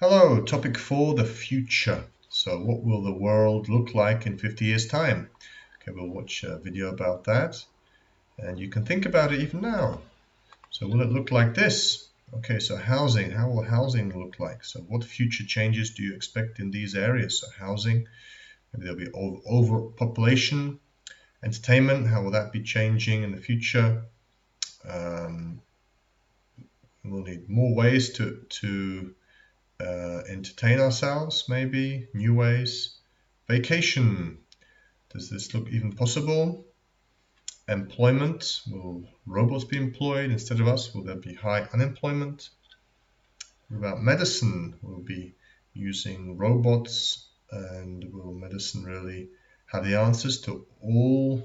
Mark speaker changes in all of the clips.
Speaker 1: Hello, topic 4, the future. So what will the world look like in 50 years' time? Okay, we'll watch a video about that. And you can think about it even now. So will it look like this? Okay, so housing, how will housing look like? So what future changes do you expect in these areas? So housing, maybe there'll be overpopulation. Entertainment, how will that be changing in the future? We'll need more ways to entertain ourselves, maybe new ways. Vacation, does this look even possible? Employment, will robots be employed instead of us? Will there be high unemployment? What about medicine? We'll be using robots, and will medicine really have the answers to all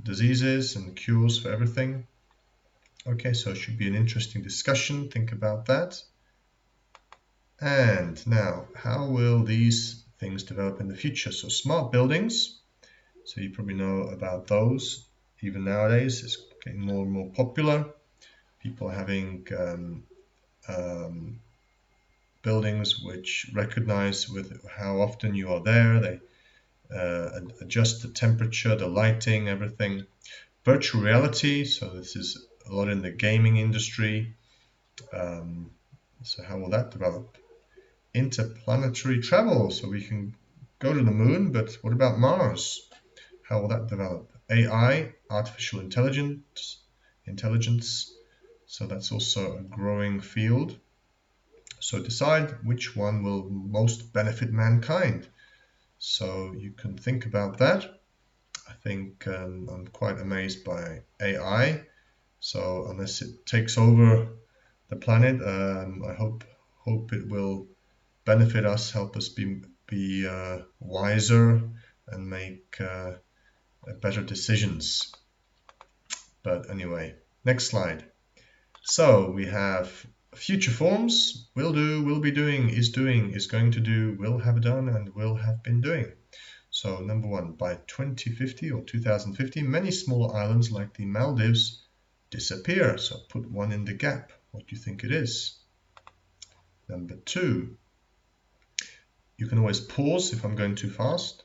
Speaker 1: diseases and cures for everything? Okay, so it should be an interesting discussion. Think about that. And now, how will these things develop in the future? So smart buildings, so you probably know about those. Even nowadays, it's getting more and more popular. People having buildings which recognize with how often you are there. They adjust the temperature, the lighting, everything. Virtual reality, so this is a lot in the gaming industry. So how will that develop? Interplanetary travel, so we can go to the moon, but what about Mars? How will that develop? AI, artificial intelligence, so that's also a growing field. So decide which one will most benefit mankind. So you can think about that. I think I'm quite amazed by AI. So unless it takes over the planet, I hope it will benefit us, help us be wiser and make better decisions. But anyway, next slide. So we have future forms: will do, will be doing, is going to do, will have done, and will have been doing. So number one, by 2050 or 2050, many small islands like the Maldives disappear. So put one in the gap. What do you think it is? Number two, you can always pause if I'm going too fast.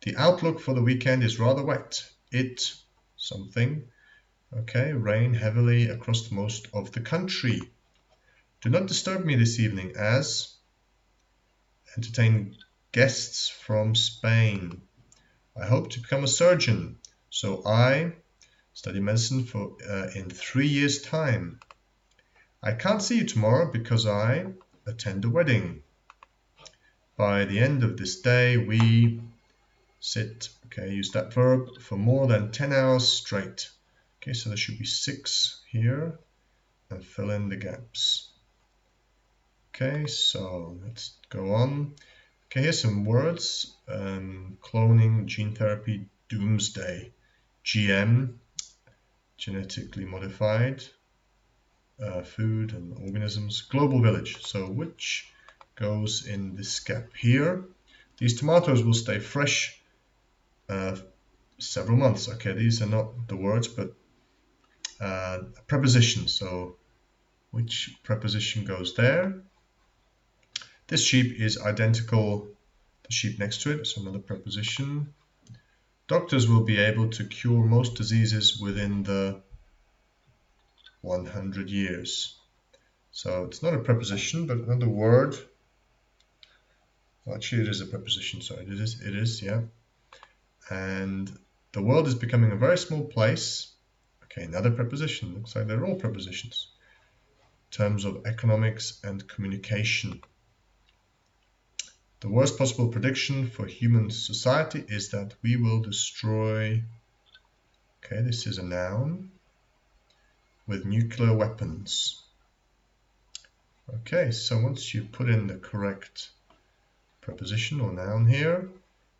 Speaker 1: The outlook for the weekend is rather wet. It something. Okay, rain heavily across most of the country. Do not disturb me this evening as entertain guests from Spain. I hope to become a surgeon, so I study medicine for in 3 years' time. I can't see you tomorrow because I attend a wedding. By the end of this day, we sit. Okay, use that verb for more than 10 hours straight. Okay, so there should be 6 here, and fill in the gaps. Okay, so let's go on. Okay, here's some words. Cloning, gene therapy, doomsday, GM, genetically modified, food and organisms, global village. So which goes in this gap here? These tomatoes will stay fresh several months. Okay, these are not the words, but a preposition. So which preposition goes there? This sheep is identical to the sheep next to it, so another preposition. Doctors will be able to cure most diseases within the 100 years. So it's not a preposition, but another word. Well, actually, it is a preposition. Sorry, it is, yeah. And the world is becoming a very small place. Okay, another preposition. Looks like they're all prepositions. In terms of economics and communication. The worst possible prediction for human society is that we will destroy, okay, this is a noun, with nuclear weapons. Okay, so once you put in the correct preposition or noun here,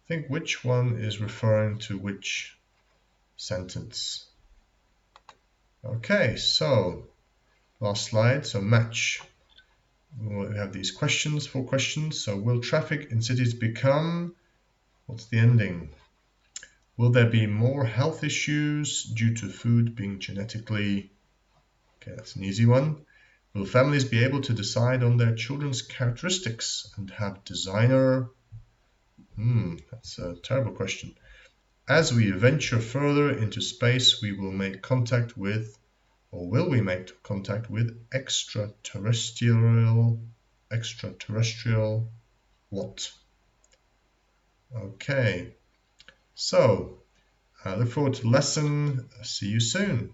Speaker 1: think which one is referring to which sentence. Okay, so last slide, so match. We have these questions, 4 questions. So will traffic in cities become, what's the ending? Will there be more health issues due to food being genetically, okay, that's an easy one. Will families be able to decide on their children's characteristics and have designer? That's a terrible question. As we venture further into space, we will make contact with, or will we make contact with extraterrestrial what? Okay, so I look forward to the lesson. See you soon.